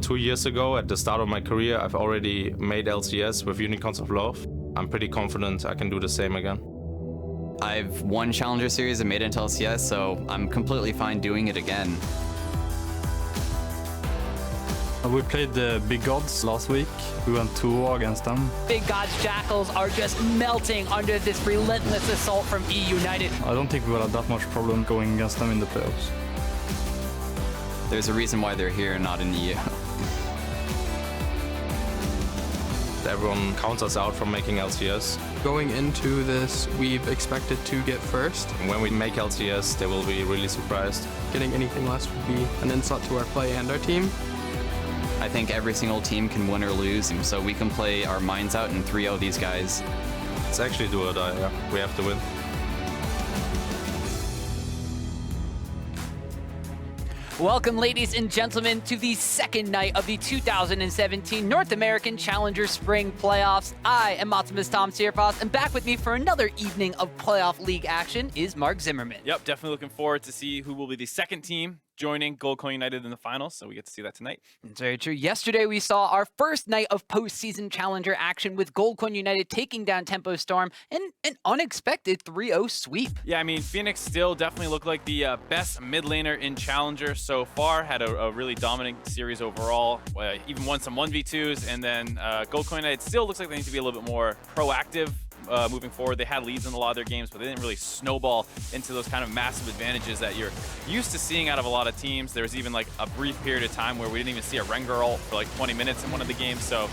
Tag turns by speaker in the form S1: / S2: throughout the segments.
S1: 2 years ago, at the start of my career, I've already made LCS with Unicorns of Love. I'm pretty confident I can do the same again.
S2: I've won Challenger Series and made it into LCS, so I'm completely fine doing it again.
S3: We played the Big Gods last week. We went 2-0 against them.
S4: Big Gods Jackals are just melting under this relentless assault from eUnited.
S3: I don't think we will have that much problem going against them in the playoffs.
S2: There's a reason why they're here and not in the EU.
S1: Everyone counts us out from making LCS.
S5: Going into this, we've expected to get first.
S1: And when we make LCS, they will be really surprised.
S5: Getting anything less would be an insult to our play and our team.
S2: I think every single team can win or lose, and so we can play our minds out and 3-0 these guys.
S1: It's actually do or die, yeah. We have to win.
S4: Welcome, ladies and gentlemen, to the second night of the 2017 North American Challenger Spring Playoffs. I am Optimus Tom Sierfoss, and back with me for another evening of playoff league action is Mark Zimmerman.
S6: Yep, definitely looking forward to see who will be the second team joining Gold Coin United in the finals, so we get to see that tonight.
S4: It's very true. Yesterday, we saw our first night of postseason Challenger action with Gold Coin United taking down Tempo Storm in an unexpected 3-0 sweep.
S6: Yeah, I mean, Phoenix still definitely looked like the best mid laner in Challenger so far, had a really dominant series overall, even won some 1v2s, and then Gold Coin United still looks like they need to be a little bit more proactive moving forward. They had leads in a lot of their games, but they didn't really snowball into those kind of massive advantages that you're used to seeing out of a lot of teams. There was even like a brief period of time where we didn't even see a Rengar ult for like 20 minutes in one of the games. So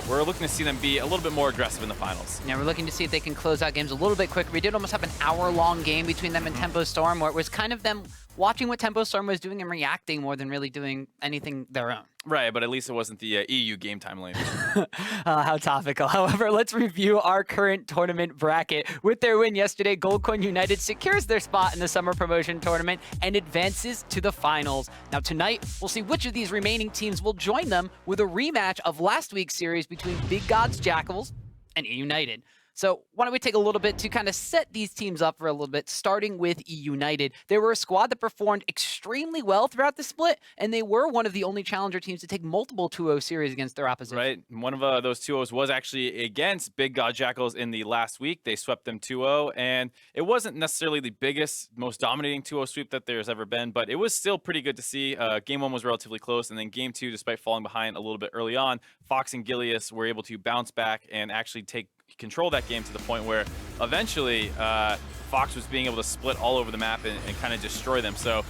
S6: we're looking to see them be a little bit more aggressive in the finals.
S4: Yeah, we're looking to see if they can close out games a little bit quicker. We did almost have an hour-long game between them and Tempo Storm, where it was kind of them watching what Tempo Storm was doing and reacting more than really doing anything their own.
S6: Right, but at least it wasn't the EU game time lane.
S4: How topical. However, let's review our current tournament bracket. With their win yesterday, Gold Coin United secures their spot in the Summer Promotion Tournament and advances to the finals. Now tonight, we'll see which of these remaining teams will join them with a rematch of last week's series between Big Gods Jackals and eUnited. So why don't we take a little bit to kind of set these teams up for a little bit, starting with eUnited. They were a squad that performed extremely well throughout the split, and they were one of the only challenger teams to take multiple 2-0 series against their opposition.
S6: Right. One of those 2-0s was actually against Big God Jackals in the last week. They swept them 2-0, and it wasn't necessarily the biggest, most dominating 2-0 sweep that there's ever been, but it was still pretty good to see. Game 1 was relatively close, and then Game 2, despite falling behind a little bit early on, Fox and Gilius were able to bounce back and actually control that game to the point where eventually Fox was being able to split all over the map and kind of destroy them. So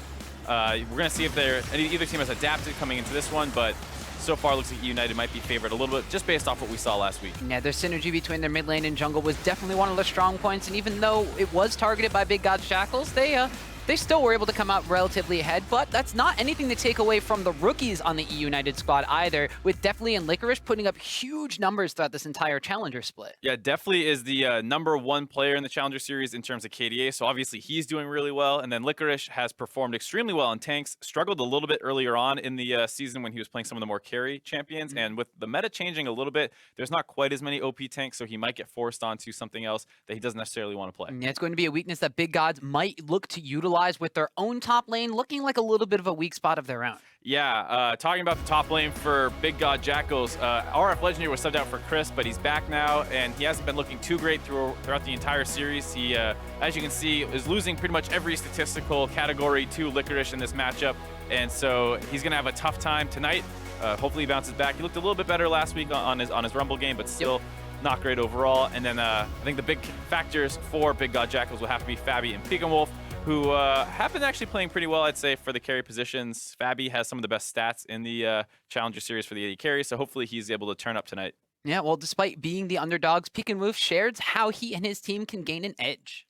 S6: we're going to see if either team has adapted coming into this one, but so far it looks like United might be favored a little bit just based off what we saw last week.
S4: Yeah, their synergy between their mid lane and jungle was definitely one of the strong points, and even though it was targeted by Big Gods Jackals, they still were able to come out relatively ahead, but that's not anything to take away from the rookies on the eUnited squad either, with Deftly and Licorice putting up huge numbers throughout this entire Challenger split.
S6: Yeah, Deftly is the #1 player in the Challenger Series in terms of KDA, so obviously he's doing really well, and then Licorice has performed extremely well in tanks, struggled a little bit earlier on in the season when he was playing some of the more carry champions, and with the meta changing a little bit, there's not quite as many OP tanks, so he might get forced onto something else that he doesn't necessarily want to play.
S4: Yeah, it's going to be a weakness that Big Gods might look to utilize with their own top lane, looking like a little bit of a weak spot of their own.
S6: Yeah, talking about the top lane for Big God Jackals, RF Legendary was subbed out for Chris, but he's back now, and he hasn't been looking too great throughout the entire series. He, as you can see, is losing pretty much every statistical category to Licorice in this matchup, and so he's going to have a tough time tonight. Hopefully he bounces back. He looked a little bit better last week on his Rumble game, but still not great overall. And then I think the big factors for Big God Jackals will have to be Fabi and Peganwolf, who have been actually playing pretty well, I'd say, for the carry positions. Fabi has some of the best stats in the Challenger Series for the AD carry, so hopefully he's able to turn up tonight.
S4: Yeah, well, despite being the underdogs, Peganwolf shared how he and his team can gain an edge.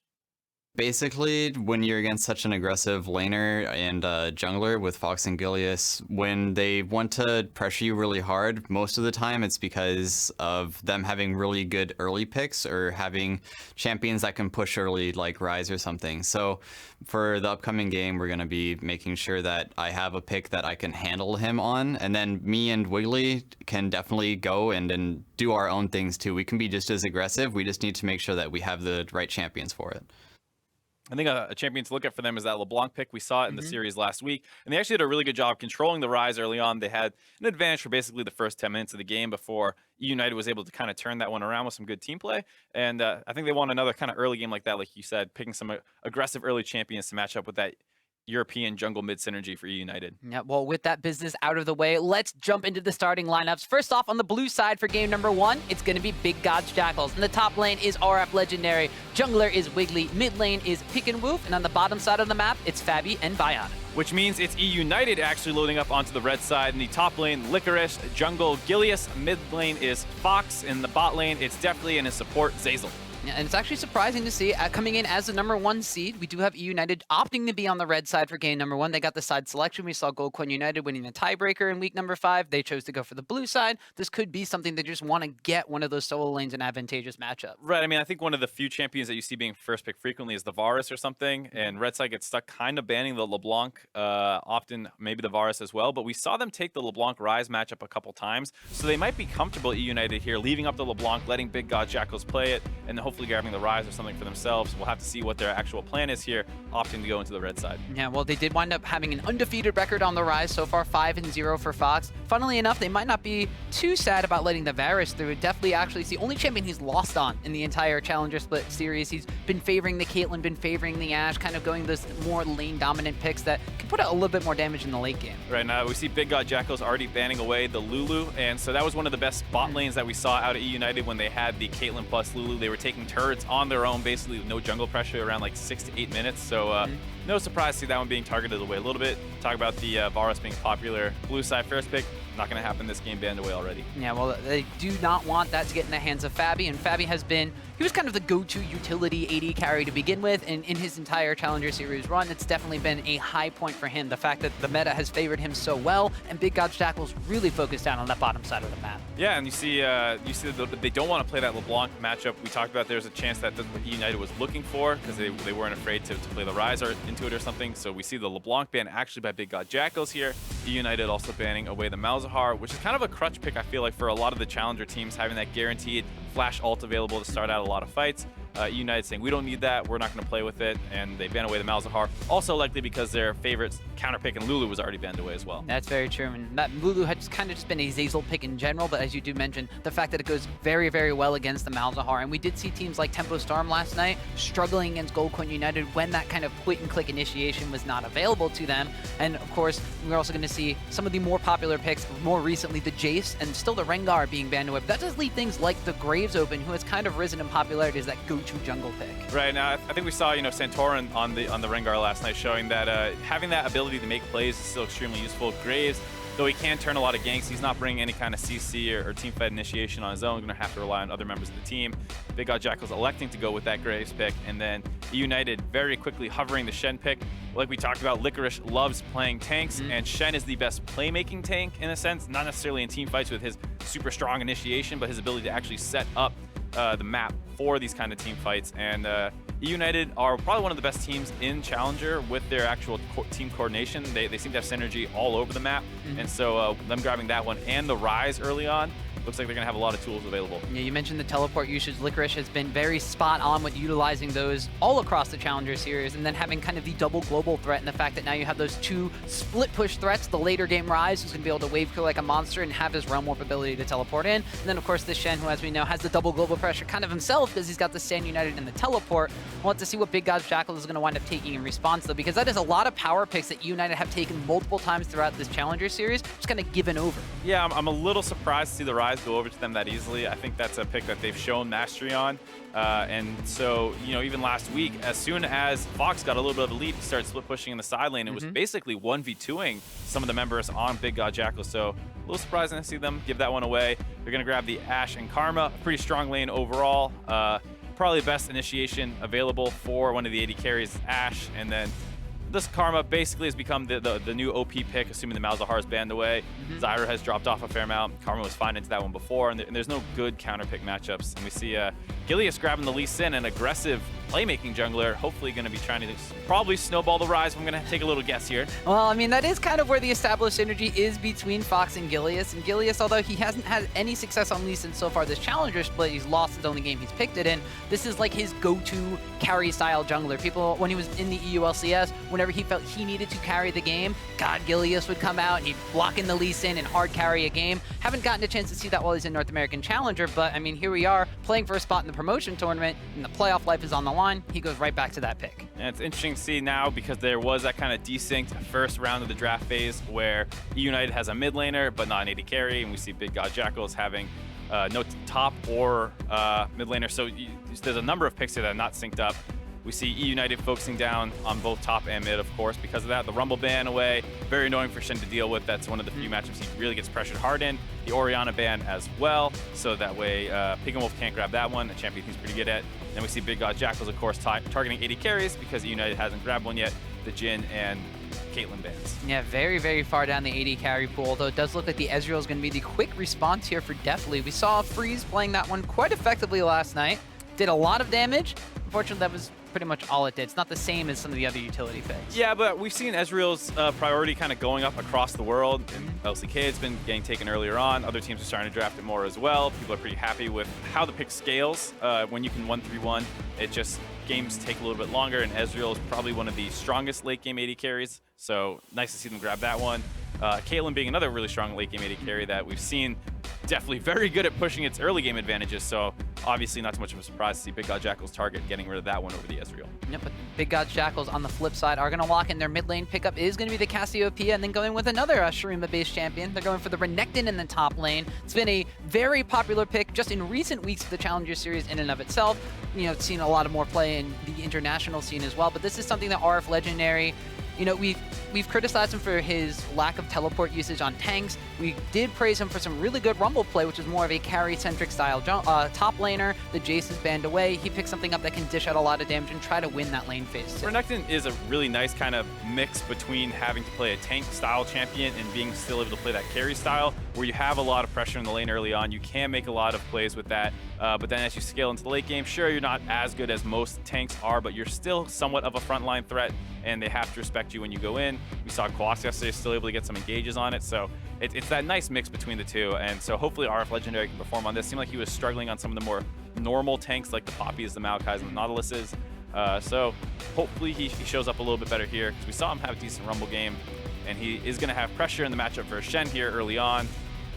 S2: Basically, when you're against such an aggressive laner and jungler with Fox and Gilius, when they want to pressure you really hard, most of the time it's because of them having really good early picks or having champions that can push early like Rise or something. So for the upcoming game, we're going to be making sure that I have a pick that I can handle him on, and then me and Wiggly can definitely go and do our own things too. We can be just as aggressive. We just need to make sure that we have the right champions for it.
S6: I think a champion to look at for them is that LeBlanc pick. We saw it in the series last week, and they actually did a really good job controlling the Rise early on. They had an advantage for basically the first 10 minutes of the game before eUnited was able to kind of turn that one around with some good team play. And I think they want another kind of early game like that, like you said, picking some aggressive early champions to match up with that European jungle mid synergy for eUnited.
S4: Yeah, well, with that business out of the way, let's jump into the starting lineups. First off, on the blue side for game number 1, it's going to be Big Gods Jackals. In the top lane is RF Legendary, jungler is Wiggly, mid lane is Pick and Woof, and on the bottom side of the map, it's Fabi and Bionic.
S6: Which means it's eUnited actually loading up onto the red side. In the top lane, Licorice, jungle, Gilius, mid lane is Fox, in the bot lane, it's definitely in his support, Zazel.
S4: Yeah, and it's actually surprising to see coming in as the #1 seed. We do have eUnited opting to be on the red side for game number 1. They got the side selection. We saw Gold United winning the tiebreaker in week number 5. They chose to go for the blue side. This could be something they just want to get one of those solo lanes in advantageous matchup.
S6: Right. I mean, I think one of the few champions that you see being first pick frequently is the Varus or something, and red side gets stuck kind of banning the LeBlanc, often maybe the Varus as well. But we saw them take the LeBlanc Rise matchup a couple times, so they might be comfortable eUnited here, leaving up the LeBlanc, letting Big God Jackals play it, and hopefully grabbing the Rise or something for themselves. We'll have to see what their actual plan is here, opting to go into the red side.
S4: Yeah, well, they did wind up having an undefeated record on the Rise so far, 5-0 for Fox. Funnily enough, they might not be too sad about letting the Varus through. Definitely, actually, it's the only champion he's lost on in the entire Challenger Split series. He's been favoring the Caitlyn, been favoring the Ashe, kind of going those more lane-dominant picks that can put out a little bit more damage in the late game.
S6: Right now, we see Big God Jackals already banning away the Lulu, and so that was one of the best bot lanes that we saw out at eUnited when they had the Caitlyn plus Lulu. They were taking turrets on their own, basically with no jungle pressure around like 6 to 8 minutes. So no surprise to see that one being targeted away a little bit. Talk about the Varus being popular. Blue side first pick. Not going to happen this game, banned away already.
S4: Yeah, well, they do not want that to get in the hands of Fabi, and Fabi has been, he was kind of the go-to utility AD carry to begin with, and in his entire Challenger Series run, it's definitely been a high point for him. The fact that the meta has favored him so well, and Big Gods Jackals really focused down on that bottom side of the map.
S6: Yeah, and you see that they don't want to play that LeBlanc matchup. We talked about there's a chance that that's what eUnited was looking for, because they weren't afraid to play the Rise or into it or something. So we see the LeBlanc ban actually by Big God Jackals here. eUnited also banning away the Malzahar, which is kind of a crutch pick, I feel like, for a lot of the Challenger teams, having that guaranteed flash ult available to start out a lot of fights. eUnited saying, we don't need that, we're not going to play with it, and they ban away the Malzahar. Also likely because their favorite counter pick in Lulu was already banned away as well.
S4: That's very true, and that Lulu had kind of just been a Zazel pick in general, but as you do mention, the fact that it goes very, very well against the Malzahar, and we did see teams like Tempo Storm last night struggling against Gold United when that kind of point-and-click initiation was not available to them, and of course, we're also going to see some of the more popular picks, more recently the Jace, and still the Rengar being banned away, but that does leave things like the Graves open, who has kind of risen in popularity as that go-to jungle pick.
S6: Right, now I think we saw, Santorin on the Rengar last night, showing that having that ability to make plays is still extremely useful. Graves, though he can turn a lot of ganks, he's not bringing any kind of CC or team fight initiation on his own. Going to have to rely on other members of the team. Big God Jackals electing to go with that Graves pick, and then eUnited very quickly hovering the Shen pick. Like we talked about, Licorice loves playing tanks, and Shen is the best playmaking tank in a sense, not necessarily in team fights with his super strong initiation, but his ability to actually set up the map for these kind of team fights. And eUnited are probably one of the best teams in Challenger with their actual team coordination. They seem to have synergy all over the map, and so them grabbing that one and the Rise early on, looks like they're going to have a lot of tools available. Yeah,
S4: you mentioned the teleport usage. Licorice has been very spot on with utilizing those all across the Challenger Series, and then having kind of the double global threat, and the fact that now you have those two split push threats. The later game Rise, who's going to be able to wave clear like a monster and have his realm warp ability to teleport in. And then, of course, this Shen, who, as we know, has the double global pressure kind of himself because he's got the Stand United and the teleport. We'll have to see what Big Gods Jackals is going to wind up taking in response, though, because that is a lot of power picks that United have taken multiple times throughout this Challenger Series, just kind of given over.
S6: Yeah, I'm a little surprised to see the Rise go over to them that easily. I think that's a pick that they've shown mastery on. And so, even last week, as soon as Fox got a little bit of a lead, he started split pushing in the side lane. It was basically 1v2ing some of the members on Big God Jackals. So a little surprising to see them give that one away. They're going to grab the Ashe and Karma. A pretty strong lane overall. Probably the best initiation available for one of the AD carries, Ashe. And then this Karma basically has become the new OP pick, assuming the Malzahar is banned away. Zyra has dropped off a fair amount. Karma was fine into that one before, and there's no good counter pick matchups. And we see Gilius grabbing the Lee Sin, an aggressive playmaking jungler, hopefully going to be trying to probably snowball the rise. I'm going to take a little guess here.
S4: Well, I mean, that is kind of where the established synergy is between Fox and Gilius. And Gilius, although he hasn't had any success on Lee Sin so far this Challenger split, he's lost his only game he's picked it in. This is like his go-to carry-style jungler. People, when he was in the EULCS, whenever he felt he needed to carry the game, God, Gilius would come out and he'd block in the Lee Sin and hard carry a game. Haven't gotten a chance to see that while he's in North American Challenger, but I mean, here we are playing for a spot in the promotion tournament, and the playoff life is on the line. He goes right back to that pick.
S6: And it's interesting to see now because there was that kind of desynced first round of the draft phase where eUnited has a mid laner but not an AD carry, and we see Big Gods Jackals having no top or mid laner. So there's a number of picks here that are not synced up. We see eUnited focusing down on both top and mid, of course, because of that. The Rumble ban away, very annoying for Shen to deal with. That's one of the few matchups he really gets pressured hard in. The Orianna ban as well, so that way Pig and Wolf can't grab that one, a champion he's pretty good at. Then we see Big God Jackals, of course, targeting 80 carries because eUnited hasn't grabbed one yet. The Jhin and Caitlyn bans.
S4: Yeah, very, very far down the AD carry pool, although it does look like the Ezreal is going to be the quick response here for Deathly. We saw Freeze playing that one quite effectively last night. Did a lot of damage. Unfortunately, that was pretty much all it did. It's not the same as some of the other utility picks.
S6: Yeah, but we've seen Ezreal's priority kind of going up across the world. LCK has been getting taken earlier on. Other teams are starting to draft it more as well. People are pretty happy with how the pick scales. When you can 1-3-1, it just games take a little bit longer, and Ezreal is probably one of the strongest late game AD carries. So nice to see them grab that one. Caitlyn being another really strong late game AD carry that we've seen definitely very good at pushing its early game advantages. So obviously not too much of a surprise to see Big God Jackals target getting rid of that one over the Ezreal.
S4: Yep, but Big Gods Jackals on the flip side are going to lock in their mid lane pickup is going to be the Cassiopeia, and then going with another Shurima-based champion. They're going for the Renekton in the top lane. It's been a very popular pick just in recent weeks of the Challenger Series in and of itself. You know, it's seen a lot of more play in the international scene as well, but this is something that RF Legendary, you know, we've criticized him for his lack of teleport usage on tanks. We did praise him for some really good Rumble play, which is more of a carry-centric style top laner. The Jace is banned away. He picks something up that can dish out a lot of damage and try to win that lane phase too.
S6: Renekton is a really nice kind of mix between having to play a tank-style champion and being still able to play that carry style, where you have a lot of pressure in the lane early on. You can make a lot of plays with that, but then as you scale into the late game, sure, you're not as good as most tanks are, but you're still somewhat of a frontline threat, and they have to respect you when you go in. We saw Quas yesterday still able to get some engages on it, so it's that nice mix between the two, and so hopefully RF Legendary can perform on this. Seemed like he was struggling on some of the more normal tanks like the Poppies, the Maokais, and the Nautiluses, so hopefully he shows up a little bit better here, because we saw him have a decent Rumble game, and he is going to have pressure in the matchup versus Shen here early on.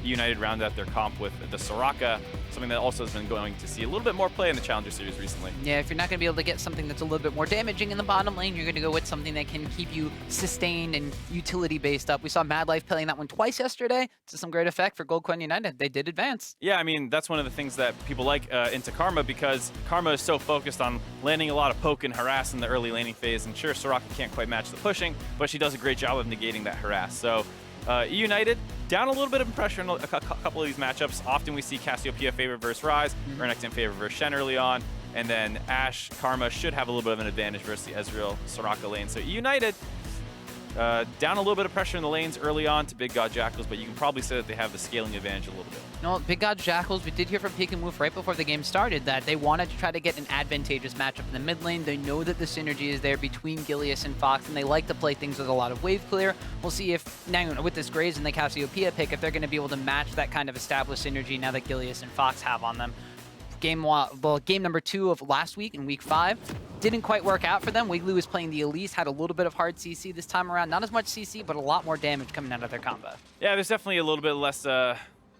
S6: United rounded out their comp with the Soraka, something that also has been going to see a little bit more play in the Challenger Series recently.
S4: Yeah, if you're not going to be able to get something that's a little bit more damaging in the bottom lane, you're going to go with something that can keep you sustained and utility-based up. We saw Mad Life playing that one twice yesterday to some great effect for Gold United. They did advance.
S6: Yeah, I mean, that's one of the things that people like into Karma, because Karma is so focused on landing a lot of poke and harass in the early laning phase, and sure, Soraka can't quite match the pushing, but she does a great job of negating that harass. So eUnited down a little bit of pressure in a couple of these matchups. Often we see Cassiopeia favor versus Ryze, Renekton favor versus Shen early on, and then Ashe, Karma should have a little bit of an advantage versus the Ezreal Soraka lane. So eUnited down a little bit of pressure in the lanes early on to Big God Jackals, but you can probably say that they have the scaling advantage a little bit.
S4: No, Big God Jackals, we did hear from Peek and Woof right before the game started that they wanted to try to get an advantageous matchup in the mid lane. They know that the synergy is there between Gilius and Fox, and they like to play things with a lot of wave clear. We'll see if, now with this Graves and the Cassiopeia pick, if they're going to be able to match that kind of established synergy now that Gilius and Fox have on them. Game number 2 of last week in week 5 didn't quite work out for them. Wiggly was playing the Elise, had a little bit of hard CC this time around. Not as much CC, but a lot more damage coming out of their combo.
S6: Yeah, there's definitely a little bit less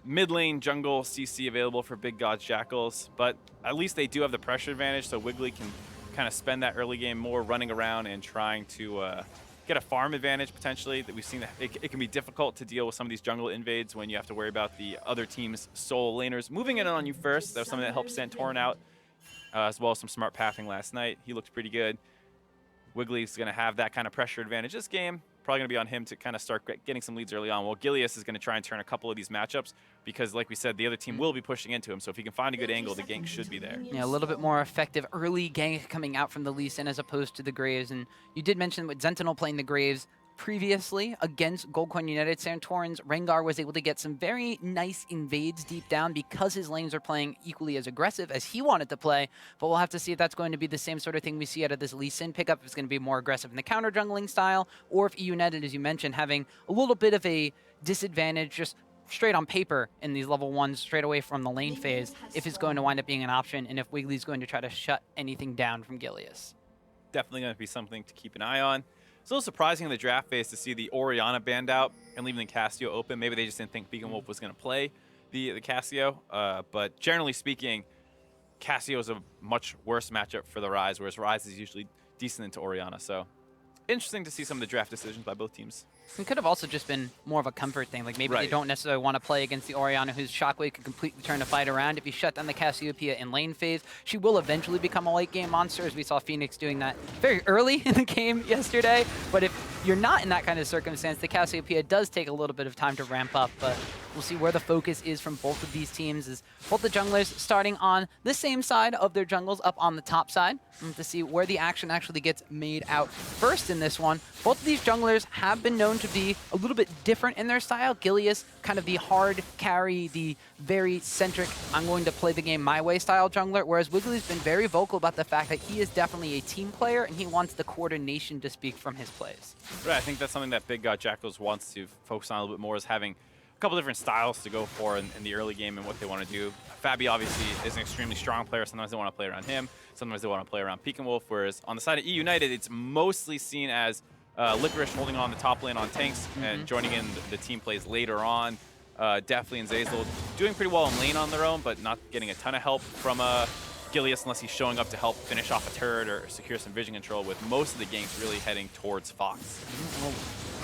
S6: mid lane jungle CC available for Big Gods Jackals, but at least they do have the pressure advantage, so Wiggly can kind of spend that early game more running around and trying to get a farm advantage potentially. That we've seen that it can be difficult to deal with some of these jungle invades when you have to worry about the other team's solo laners moving in on you first. That was something that helped Santorin out, as well as some smart pathing last night. He looked pretty good. Wiggly's going to have that kind of pressure advantage this game. Probably going to be on him to kind of start getting some leads early on. While Gilius is going to try and turn a couple of these matchups because, like we said, the other team will be pushing into him. So if he can find a good angle, the gank should be there.
S4: Yeah, a little bit more effective early gank coming out from the Lee Sin as opposed to the Graves. And you did mention with Sentinel playing the Graves, previously against Goldcoin United, Santorin's Rengar was able to get some very nice invades deep down because his lanes are playing equally as aggressive as he wanted to play. But we'll have to see if that's going to be the same sort of thing we see out of this Lee Sin pickup, if it's going to be more aggressive in the counter jungling style, or if eUnited, as you mentioned, having a little bit of a disadvantage just straight on paper in these level 1s straight away from the lane phase, if it's going to wind up being an option, and if Wiggly's going to try to shut anything down from Gilius.
S6: Definitely going to be something to keep an eye on. It's a little surprising in the draft phase to see the Orianna banned out and leaving the Cassio open. Maybe they just didn't think Beacon Wolf was going to play the Cassio. But generally speaking, Cassio is a much worse matchup for the Ryze, whereas Ryze is usually decent into Orianna. So interesting to see some of the draft decisions by both teams.
S4: It could have also just been more of a comfort thing. Like maybe they don't necessarily want to play against the Orianna, whose Shockwave could completely turn the fight around. If you shut down the Cassiopeia in lane phase, she will eventually become a late game monster, as we saw Phoenix doing that very early in the game yesterday. But if you're not in that kind of circumstance, the Cassiopeia does take a little bit of time to ramp up. But we'll see where the focus is from both of these teams, as both the junglers starting on the same side of their jungles up on the top side, to see where the action actually gets made out first in this one. Both of these junglers have been known to be a little bit different in their style. Gilius, kind of the hard carry, the very centric, I'm going to play the game my way style jungler, whereas Wiggly's been very vocal about the fact that he is definitely a team player and he wants the coordination to speak from his plays.
S6: Right, I think that's something that Big God Jackals wants to focus on a little bit more, is having a couple different styles to go for in the early game and what they want to do. Fabi obviously is an extremely strong player. Sometimes they want to play around him. Sometimes they want to play around Beacon Wolf, whereas on the side of eUnited, it's mostly seen as Licorice holding on the top lane on tanks and joining in the team plays later on. Definitely and Zeyzal doing pretty well in lane on their own, but not getting a ton of help from Gilius unless he's showing up to help finish off a turret or secure some vision control, with most of the ganks really heading towards Fox.
S4: Well,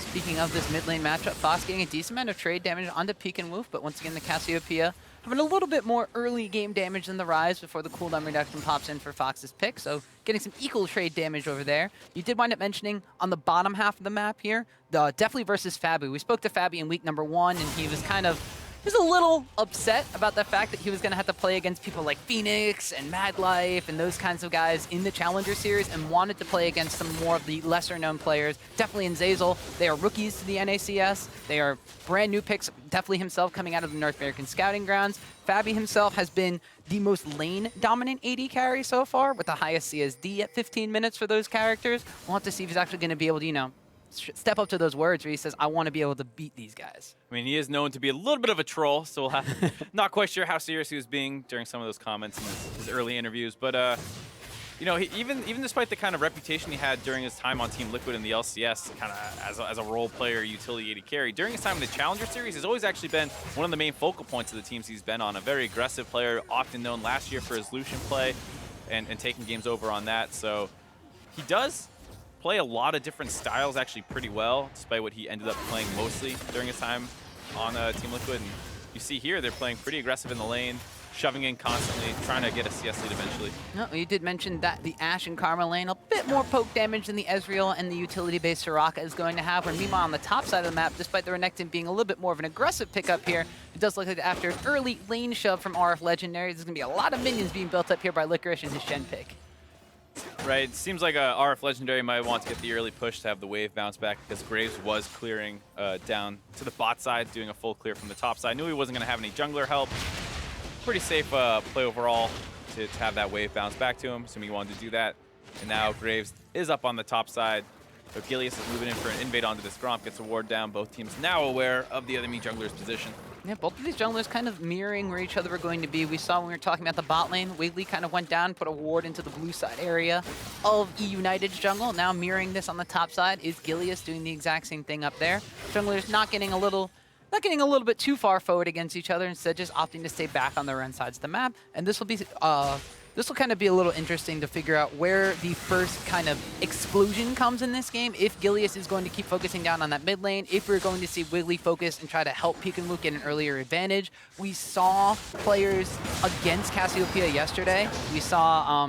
S4: speaking of this mid lane matchup, Fox getting a decent amount of trade damage onto Beacon Wolf, but once again the Cassiopeia having a little bit more early game damage than the Ryze before the cooldown reduction pops in for Fox's pick, so getting some equal trade damage over there. You did wind up mentioning on the bottom half of the map here, definitely versus Fabi. We spoke to Fabi in week number 1, and he was kind of a little upset about the fact that he was going to have to play against people like Phoenix and Mad Life and those kinds of guys in the Challenger Series, and wanted to play against some more of the lesser-known players. Definitely in Zeyzal, they are rookies to the NACS. They are brand new picks, definitely himself coming out of the North American Scouting Grounds. Fabi himself has been the most lane-dominant AD carry so far, with the highest CSD at 15 minutes for those characters. We'll have to see if he's actually going to be able to, step up to those words where he says, I want to be able to beat these guys.
S6: I mean, he is known to be a little bit of a troll, so we'll have not quite sure how serious he was being during some of those comments in his early interviews. But, you know, even despite the kind of reputation he had during his time on Team Liquid in the LCS, kind of as a role player, utility AD carry, during his time in the Challenger Series, he's always actually been one of the main focal points of the teams he's been on. A very aggressive player, often known last year for his Lucian play and taking games over on that. So he does play a lot of different styles actually pretty well, despite what he ended up playing mostly during his time on Team Liquid. And you see here, they're playing pretty aggressive in the lane, shoving in constantly, trying to get a CS lead eventually.
S4: No, you did mention that the Ashe and Karma lane, a bit more poke damage than the Ezreal and the utility-based Soraka is going to have. When meanwhile on the top side of the map, despite the Renekton being a little bit more of an aggressive pickup here, it does look like after an early lane shove from RF Legendary, there's going to be a lot of minions being built up here by Licorice and his Shen pick.
S6: Right, it seems like RF Legendary might want to get the early push to have the wave bounce back, because Graves was clearing down to the bot side, doing a full clear from the top side. Knew he wasn't going to have any jungler help. Pretty safe play overall to have that wave bounce back to him, assuming he wanted to do that. And now Graves is up on the top side. So Gilius is moving in for an invade onto this Gromp, gets a ward down. Both teams now aware of the enemy jungler's position.
S4: Yeah, both of these junglers kind of mirroring where each other were going to be. We saw when we were talking about the bot lane, Wiggly kind of went down, put a ward into the blue side area of eUnited's jungle. Now mirroring this on the top side is Gilius doing the exact same thing up there. Junglers not getting a little bit too far forward against each other, instead just opting to stay back on their own sides of the map. And this will be this will kind of be a little interesting to figure out where the first kind of explosion comes in this game. If Gilius is going to keep focusing down on that mid lane, if we're going to see Wiggly focus and try to help Beacon Wolf get an earlier advantage. We saw players against Cassiopeia yesterday. We saw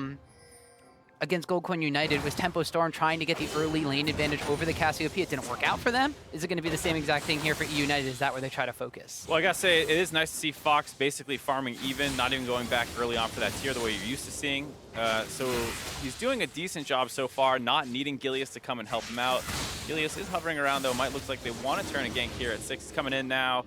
S4: against Goldcoin United was Tempo Storm trying to get the early lane advantage over the Cassiopeia. It didn't work out for them. Is it going to be the same exact thing here for eUnited? Is that where they try to focus?
S6: Well, I gotta say, it is nice to see Fox basically farming even, not even going back early on for that tier the way you're used to seeing. So he's doing a decent job so far, not needing Gilius to come and help him out. Gilius is hovering around though, might look like they want to turn a gank here at 6. He's coming in now.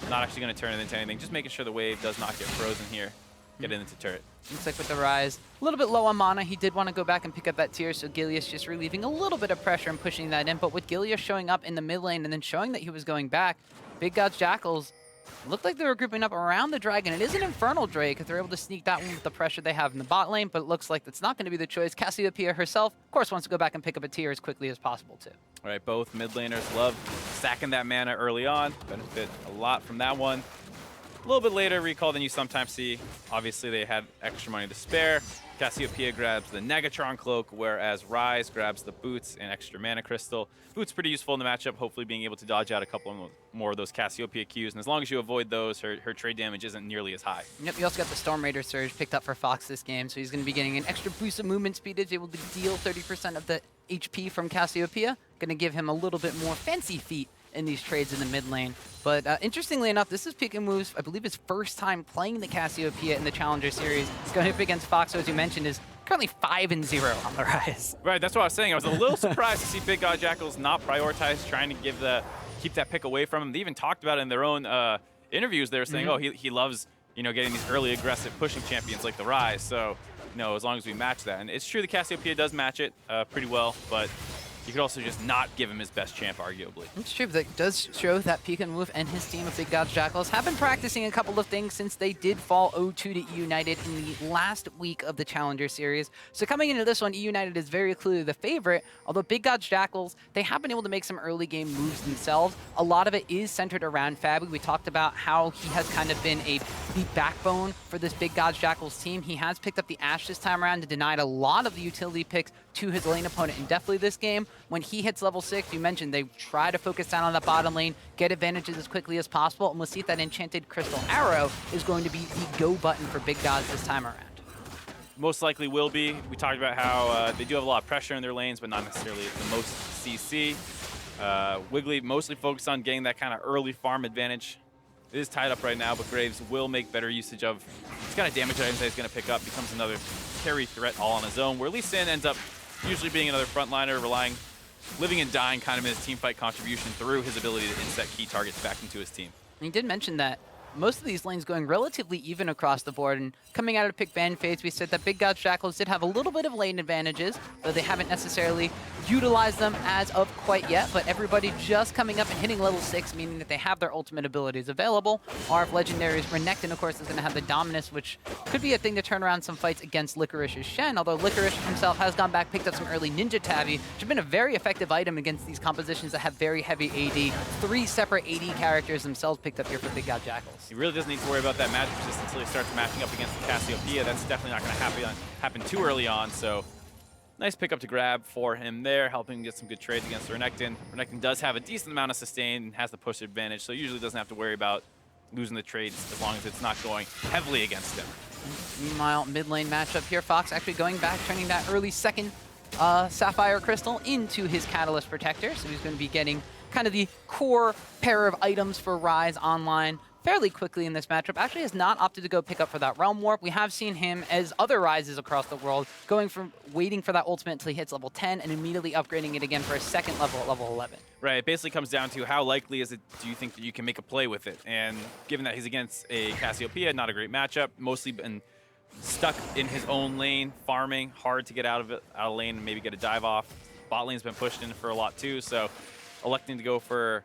S6: Not actually going to turn it into anything, just making sure the wave does not get frozen here. Get it into turret.
S4: Looks like with the Rise, a little bit low on mana. He did want to go back and pick up that tier, so Gilius just relieving a little bit of pressure and pushing that in. But with Gilius showing up in the mid lane and then showing that he was going back, Big Gods Jackals looked like they were grouping up around the Dragon. It is an Infernal Drake if they're able to sneak that one with the pressure they have in the bot lane, but it looks like that's not going to be the choice. Cassiopeia herself, of course, wants to go back and pick up a tier as quickly as possible, too.
S6: All right, both mid laners love stacking that mana early on. Benefit a lot from that one. A little bit later recall than you sometimes see. Obviously, they had extra money to spare. Cassiopeia grabs the Negatron Cloak, whereas Rise grabs the Boots and extra Mana Crystal. Boots pretty useful in the matchup, hopefully being able to dodge out a couple more of those Cassiopeia Qs. And as long as you avoid those, her trade damage isn't nearly as high.
S4: Yep, you also got the Storm Raider Surge picked up for Fox this game, so he's going to be getting an extra boost of movement speed. He's able to deal 30% of the HP from Cassiopeia. Going to give him a little bit more fancy feet in these trades in the mid lane. But interestingly enough, this is Pikamu's, I believe, his first time playing the Cassiopeia in the Challenger Series. He's going up against Fox, so as you mentioned, is currently 5-0 on the Rise.
S6: Right, that's what I was saying. I was a little surprised to see Big God Jackals not prioritize trying to keep that pick away from him. They even talked about it in their own interviews. They were saying, oh, he loves, getting these early aggressive pushing champions like the Rise. So, as long as we match that. And it's true the Cassiopeia does match it pretty well, but you could also just not give him his best champ, arguably.
S4: It's true, but it does show that Pikamu and his team of Big Gods Jackals have been practicing a couple of things since they did fall 0-2 to eUnited in the last week of the Challenger Series. So coming into this one, eUnited is very clearly the favorite, although Big Gods Jackals, they have been able to make some early game moves themselves. A lot of it is centered around Fabi. We talked about how he has kind of been the backbone for this Big Gods Jackals team. He has picked up the Ashe this time around and denied a lot of the utility picks to his lane opponent indefinitely this game. When he hits level 6, you mentioned they try to focus down on the bottom lane, get advantages as quickly as possible, and we'll see if that Enchanted Crystal Arrow is going to be the go button for Big Gods this time around.
S6: Most likely will be. We talked about how they do have a lot of pressure in their lanes, but not necessarily the most CC. Wiggly mostly focused on getting that kind of early farm advantage. It is tied up right now, but Graves will make better usage of these kind of damage items that he's going to pick up. Becomes another carry threat all on his own, where Lee Sin ends up usually being another frontliner, living and dying kind of in his teamfight contribution through his ability to inset key targets back into his team.
S4: And he did mention that most of these lanes going relatively even across the board, and coming out of the pick ban phase, we said that Big Gods Jackals did have a little bit of lane advantages, though they haven't necessarily utilized them as of quite yet, but everybody just coming up and hitting level 6, meaning that they have their ultimate abilities available. RF Legendaries, Renekton, of course, is going to have the Dominus, which could be a thing to turn around some fights against Licorice's Shen, although Licorice himself has gone back, picked up some early Ninja Tabby, which have been a very effective item against these compositions that have very heavy AD. 3 separate AD characters themselves picked up here for Big God Jackals.
S6: He really doesn't need to worry about that match resistance until he starts matching up against the Cassiopeia. That's definitely not going to happen too early on, so nice pickup to grab for him there, helping get some good trades against Renekton. Renekton does have a decent amount of sustain and has the push advantage, so usually doesn't have to worry about losing the trades as long as it's not going heavily against him.
S4: Meanwhile, mid lane matchup here, Fox actually going back, turning that early second Sapphire Crystal into his Catalyst Protector, so he's going to be getting kind of the core pair of items for Rise online fairly quickly in this matchup. Actually has not opted to go pick up for that Realm Warp. We have seen him, as other Rises across the world, going from waiting for that ultimate until he hits level 10 and immediately upgrading it again for a second level at level 11.
S6: Right, it basically comes down to how likely do you think that you can make a play with it? And given that he's against a Cassiopeia, not a great matchup, mostly been stuck in his own lane, farming, hard to get out of lane and maybe get a dive off. Bot lane's been pushed in for a lot too, so electing to go for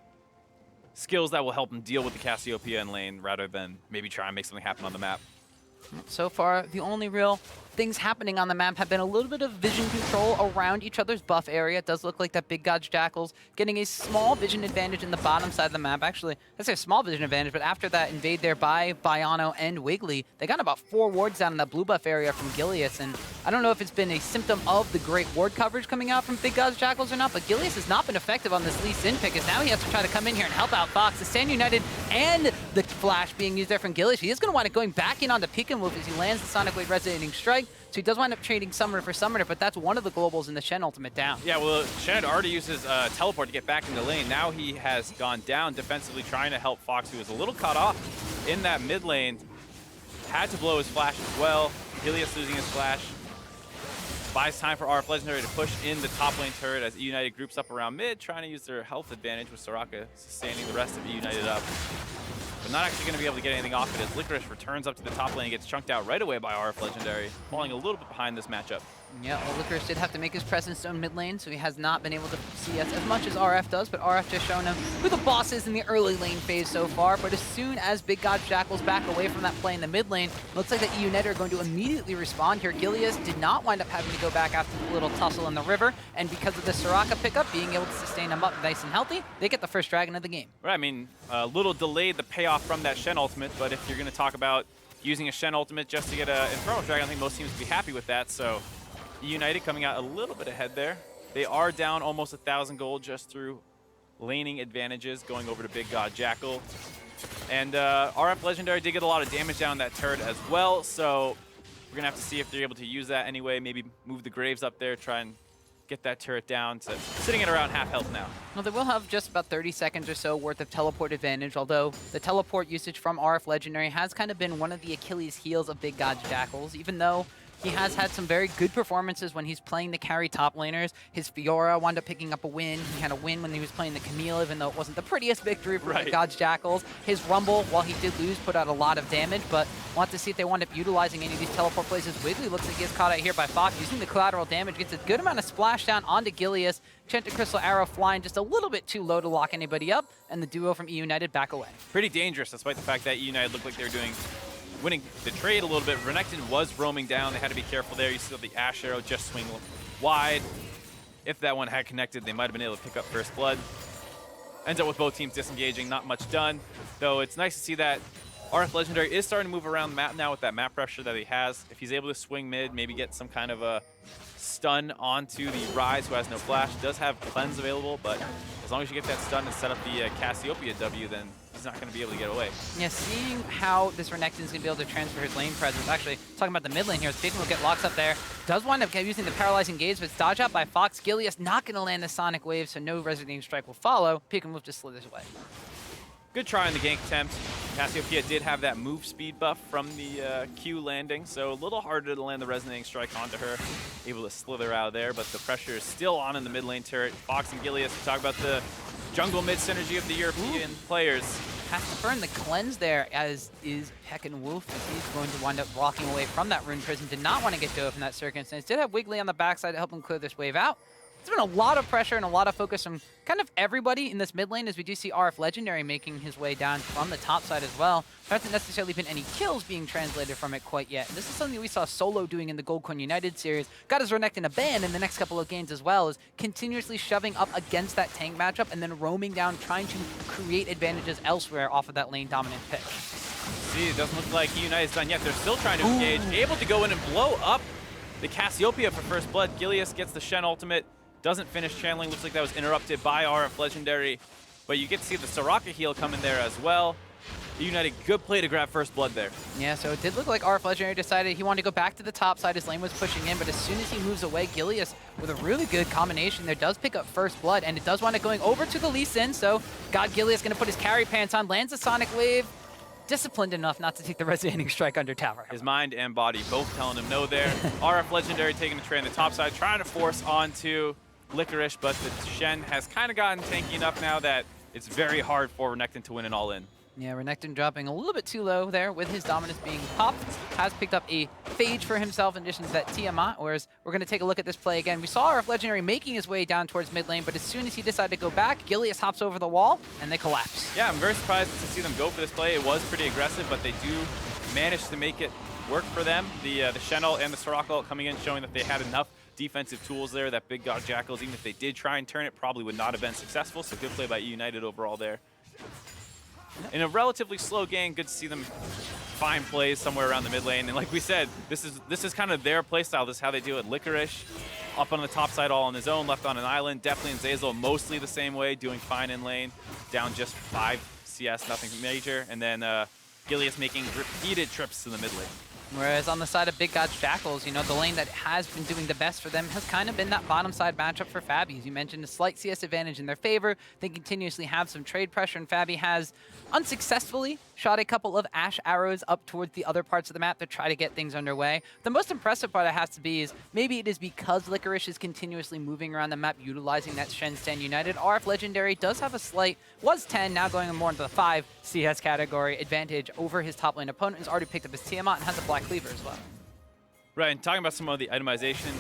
S6: skills that will help him deal with the Cassiopeia in lane rather than maybe try and make something happen on the map.
S4: So far, the only real things happening on the map have been a little bit of vision control around each other's buff area. It does look like that Big Gods Jackals getting a small vision advantage in the bottom side of the map. Actually, I say a small vision advantage, but after that invade there by Biano and Wiggly, they got about 4 wards down in that blue buff area from Gilius, and I don't know if it's been a symptom of the great ward coverage coming out from Big Gods Jackals or not, but Gilius has not been effective on this Lee Sin pick, as now he has to try to come in here and help out Fox. The Stand United and the Flash being used there from Gilius. He is going to wind up going back in on the Pikamu as he lands the Sonic Blade Resonating Strike. So he does wind up trading Summoner for Summoner, but that's one of the globals in the Shen ultimate down.
S6: Yeah, well, Shen already uses teleport to get back into lane. Now he has gone down defensively, trying to help Fox, who was a little caught off in that mid lane. Had to blow his flash as well. Gilius losing his flash. Buys time for RF Legendary to push in the top lane turret as eUnited groups up around mid, trying to use their health advantage with Soraka sustaining the rest of eUnited up. But not actually going to be able to get anything off it as Licorice returns up to the top lane and gets chunked out right away by RF Legendary, falling a little bit behind this matchup.
S4: Yeah, well, Licorice did have to make his presence known mid lane, so he has not been able to CS as much as RF does, but RF just showing him who the boss is in the early lane phase so far. But as soon as Big Gods Jackals back away from that play in the mid lane, looks like the eUnited are going to immediately respond here. Gilius did not wind up having to go back after the little tussle in the river, and because of the Soraka pickup, being able to sustain him up nice and healthy, they get the first dragon of the game.
S6: Right, I mean, a little delayed the payoff from that Shen ultimate, but if you're going to talk about using a Shen ultimate just to get an Infernal Dragon, I think most teams would be happy with that, so eUnited coming out a little bit ahead there. They are down almost 1,000 gold just through laning advantages, going over to Big God Jackal. And RF Legendary did get a lot of damage down that turret as well, so we're going to have to see if they're able to use that anyway, maybe move the Graves up there, try and get that turret down to sitting at around half health now.
S4: Well, they will have just about 30 seconds or so worth of teleport advantage, although the teleport usage from RF Legendary has kind of been one of the Achilles heels of Big Gods Jackals, even though he has had some very good performances when he's playing the carry top laners. His Fiora wound up picking up a win. He had a win when he was playing the Camille, even though it wasn't the prettiest victory for Big Gods Jackals. His Rumble, while he did lose, put out a lot of damage, but we'll have to see if they wind up utilizing any of these teleport plays. As Wiggly looks like he gets caught out here by Fox, using the collateral damage, gets a good amount of splashdown onto Gilius. Enchanted Crystal Arrow flying just a little bit too low to lock anybody up, and the duo from eUnited back away.
S6: Pretty dangerous, despite the fact that eUnited looked like they were winning the trade a little bit. Renekton was roaming down. They had to be careful there. You saw the Ash Arrow just swing wide. If that one had connected, they might have been able to pick up first blood. Ends up with both teams disengaging, not much done. Though it's nice to see that RF Legendary is starting to move around the map now with that map pressure that he has. If he's able to swing mid, maybe get some kind of a stun onto the Rise, who has no flash. Does have Cleanse available, but as long as you get that stun and set up the Cassiopeia W, then he's not going to be able to get away.
S4: Yeah, seeing how this Renekton is going to be able to transfer his lane presence. Actually, talking about the mid lane here, as Big will get locks up there. Does wind up using the Paralyzing Gaze, but it's dodged out by Fox. Gilius not going to land the Sonic Wave, so no Resonating Strike will follow. Pick and Move just slithers away.
S6: Good try on the gank attempt. Cassiopeia did have that move speed buff from the Q landing, so a little harder to land the Resonating Strike onto her. Able to slither out of there, but the pressure is still on in the mid lane turret. Fox and Gilius, we talk about the jungle mid synergy of the European players.
S4: Has to burn the Cleanse there, as is Heckin' Wolf, as he's going to wind up walking away from that Rune Prison. Did not want to get Dove in that circumstance. Did have Wiggly on the backside to help him clear this wave out. There's been a lot of pressure and a lot of focus from kind of everybody in this mid lane, as we do see RF Legendary making his way down from the top side as well. There hasn't necessarily been any kills being translated from it quite yet. And this is something we saw Solo doing in the Gold Coin United series. Got his Renekton a ban in the next couple of games as well, is continuously shoving up against that tank matchup and then roaming down, trying to create advantages elsewhere off of that lane dominant pick.
S6: See, it doesn't look like eUnited's done yet. They're still trying to engage. Able to go in and blow up the Cassiopeia for first blood. Gilius gets the Shen ultimate. Doesn't finish channeling. Looks like that was interrupted by RF Legendary. But you get to see the Soraka heal come in there as well. eUnited, good play to grab first blood there.
S4: Yeah, so it did look like RF Legendary decided he wanted to go back to the top side. His lane was pushing in, but as soon as he moves away, Gilius, with a really good combination there, does pick up first blood, and it does wind up going over to the Lee Sin. So God Gilius going to put his carry pants on, lands a Sonic Wave, disciplined enough not to take the Resonating Strike under tower.
S6: His mind and body both telling him no there. RF Legendary taking the trade on the top side, trying to force onto Licorice, but the Shen has kind of gotten tanky enough now that it's very hard for Renekton to win an all-in.
S4: Yeah, Renekton dropping a little bit too low there with his dominance being popped. Has picked up a Phage for himself in addition to that Tiamat, whereas we're going to take a look at this play again. We saw RF Legendary making his way down towards mid lane, but as soon as he decided to go back, Gilius hops over the wall, and they collapse.
S6: Yeah, I'm very surprised to see them go for this play. It was pretty aggressive, but they do manage to make it work for them. The Shen ult and the Soraka ult coming in, showing that they had enough defensive tools there that Big God Jackals, even if they did try and turn it, probably would not have been successful. So good play by eUnited overall there. In a relatively slow game, good to see them find plays somewhere around the mid lane. And like we said, this is kind of their play style. This is how they do it. Licorice up on the top side all on his own, left on an island. Definitely in Zazel, mostly the same way, doing fine in lane. Down just 5 CS, nothing major. And then Gilius making repeated trips to the mid lane.
S4: Whereas on the side of Big Gods Jackals, you know, the lane that has been doing the best for them has kind of been that bottom side matchup for Fabi. As you mentioned, a slight CS advantage in their favor. They continuously have some trade pressure, and Fabi has unsuccessfully shot a couple of Ash arrows up towards the other parts of the map to try to get things underway. The most impressive part it has to be is maybe it is because Licorice is continuously moving around the map utilizing that Shen Stand United. RF Legendary does have a slight, was 10, now going more into the 5 CS category advantage over his top lane opponent, who's already picked up his Tiamat and has a Black Cleaver as well.
S6: Right, and talking about some of the itemization,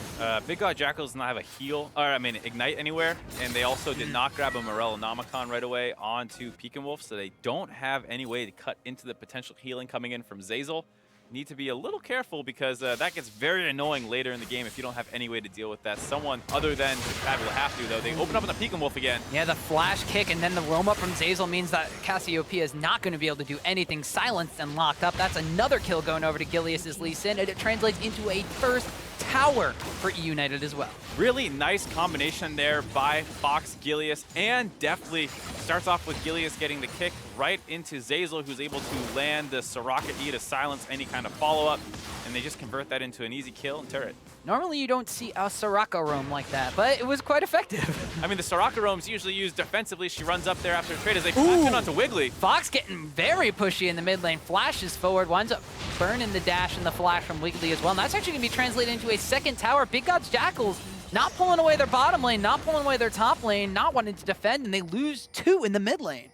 S6: Big God Jackals does not have a heal, or I mean Ignite anywhere, and they also did not grab a Morellonomicon right away onto Pekin Wolf, so they don't have any way to cut into the potential healing coming in from Zazel. Need to be a little careful because that gets very annoying later in the game if you don't have any way to deal with that. Someone other than Fabi will have to, though. They open up on the Pekin Wolf again.
S4: Yeah, the flash kick and then the roam up from Zazel means that Cassiopeia is not going to be able to do anything. Silenced and locked up. That's another kill going over to Gilius' Lee Sin, and it translates into a first tower for eUnited as well.
S6: Really nice combination there by Fox, Gilius, and definitely starts off with Gilius getting the kick right into Zazel, who's able to land the Soraka E to silence any kind of follow-up, and they just convert that into an easy kill and turret.
S4: Normally you don't see a Soraka roam like that, but it was quite effective.
S6: I mean, the Soraka roam's usually used defensively. She runs up there after a trade as they flash in onto Wiggly.
S4: Fox getting very pushy in the mid lane, flashes forward, winds up burning the dash and the flash from Wiggly as well, and that's actually going to be translated into a second tower. Big Gods Jackals not pulling away their bottom lane, not pulling away their top lane, not wanting to defend, and they lose 2 in the mid lane.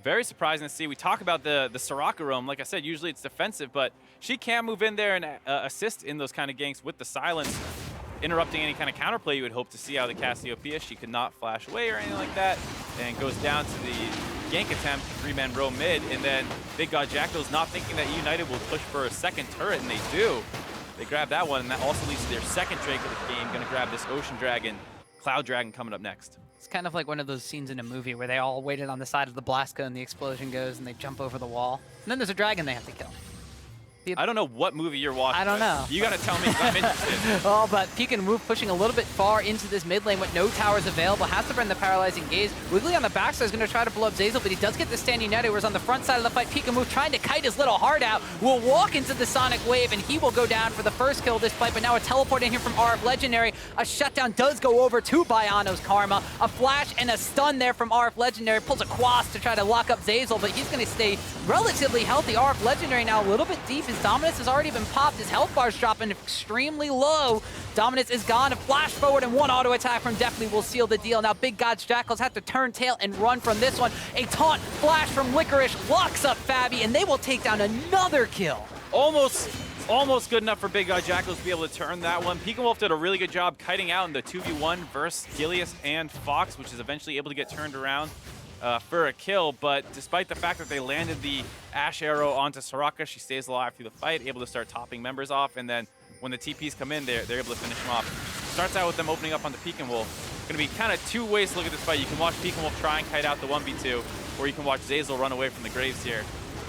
S6: Very surprising to see. We talk about the Soraka roam. Like I said, usually it's defensive, but she can move in there and assist in those kind of ganks with the silence, interrupting any kind of counterplay you would hope to see out of the Cassiopeia. She could not flash away or anything like that, and goes down to the gank attempt, 3-man roam mid, and then Big God Jackals not thinking that eUnited will push for a second turret, and they do. They grab that one, and that also leads to their second Drake of the game, going to grab this Ocean Dragon, Cloud Dragon coming up next.
S4: It's kind of like one of those scenes in a movie where they all waited on the side of the Blasco and the explosion goes and they jump over the wall. And then there's a dragon they have to kill.
S6: I don't know what movie you're watching.
S4: I don't know.
S6: You got to tell me because I'm interested.
S4: Oh, but Pekin move pushing a little bit far into this mid lane with no towers available. Has to burn the paralyzing gaze. Wiggly on the backside is going to try to blow up Zazel, but he does get the stand United, whereas on the front side of the fight, Pekin move trying to kite his little heart out. Will walk into the Sonic Wave, and he will go down for the first kill of this fight, but now a teleport in here from RF Legendary. A shutdown does go over to Biano's Karma. A flash and a stun there from RF Legendary. Pulls a Quas to try to lock up Zazel, but he's going to stay relatively healthy. RF Legendary now a little bit deep. His dominance has already been popped. His health bar's dropping extremely low. Dominance is gone. A flash forward and one auto attack from Definitely will seal the deal. Now Big Gods Jackals have to turn tail and run from this one. A taunt flash from Licorice locks up Fabi, and they will take down another kill.
S6: Almost good enough for Big God Jackals to be able to turn that one. Pekin Wolf did a really good job kiting out in the 2v1 versus Gilius and Fox, which is eventually able to get turned around for a kill, but despite the fact that they landed the Ash Arrow onto Soraka, she stays alive through the fight, able to start topping members off, and then when the TPs come in, they're able to finish them off. Starts out with them opening up on the Pekin Wolf. Going to be kind of 2 ways to look at this fight. You can watch Pekin Wolf try and kite out the 1v2, or you can watch Zazel run away from the Graves here.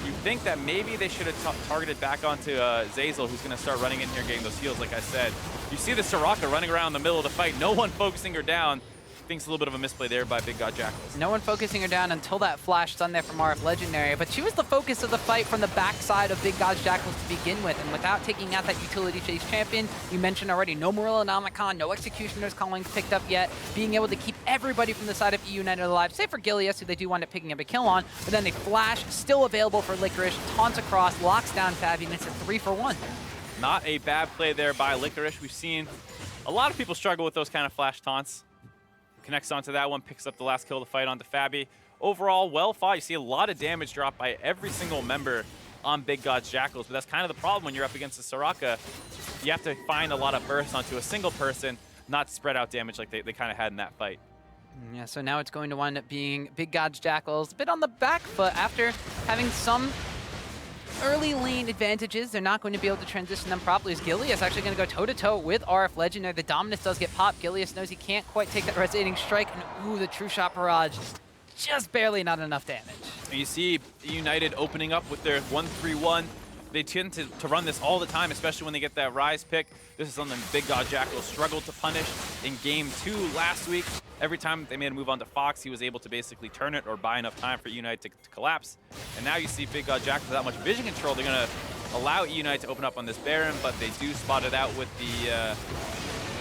S6: You think that maybe they should have targeted back onto Zazel, who's going to start running in here getting those heals, like I said. You see the Soraka running around in the middle of the fight, no one focusing her down. Think's a little bit of a misplay there by Big God Jackals.
S4: No one focusing her down until that flash stun there from RF Legendary, but she was the focus of the fight from the backside of Big Gods Jackals to begin with, and without taking out that utility chase champion, you mentioned already, no Morellonomicon, no Executioner's Calling picked up yet, being able to keep everybody from the side of eUnited alive, save for Gilius, who they do wind up picking up a kill on, but then they flash, still available for Licorice, taunts across, locks down Fabi, and it's a 3-for-1.
S6: Not a bad play there by Licorice. We've seen a lot of people struggle with those kind of flash taunts. Connects onto that one, picks up the last kill of the fight onto Fabi. Overall, well fought. You see a lot of damage dropped by every single member on Big Gods Jackals, but that's kind of the problem when you're up against the Soraka. You have to find a lot of bursts onto a single person, not spread out damage like they kind of had in that fight.
S4: Yeah, so now it's going to wind up being Big Gods Jackals a bit on the back foot after having some early lane advantages. They're not going to be able to transition them properly, as Gilius actually going to go toe-to-toe with RF Legendary. The dominance does get popped. Gilius knows he can't quite take that resonating strike, and ooh, the True Shot Barrage, just barely not enough damage.
S6: And you see United opening up with their 1-3-1. They tend to run this all the time, especially when they get that Rise pick. This is something Big God Jackals struggled to punish in Game 2 last week. Every time they made a move onto Fox, he was able to basically turn it or buy enough time for United to collapse. And now you see Big God Jackals with that much vision control. They're going to allow eUnited to open up on this Baron, but they do spot it out with the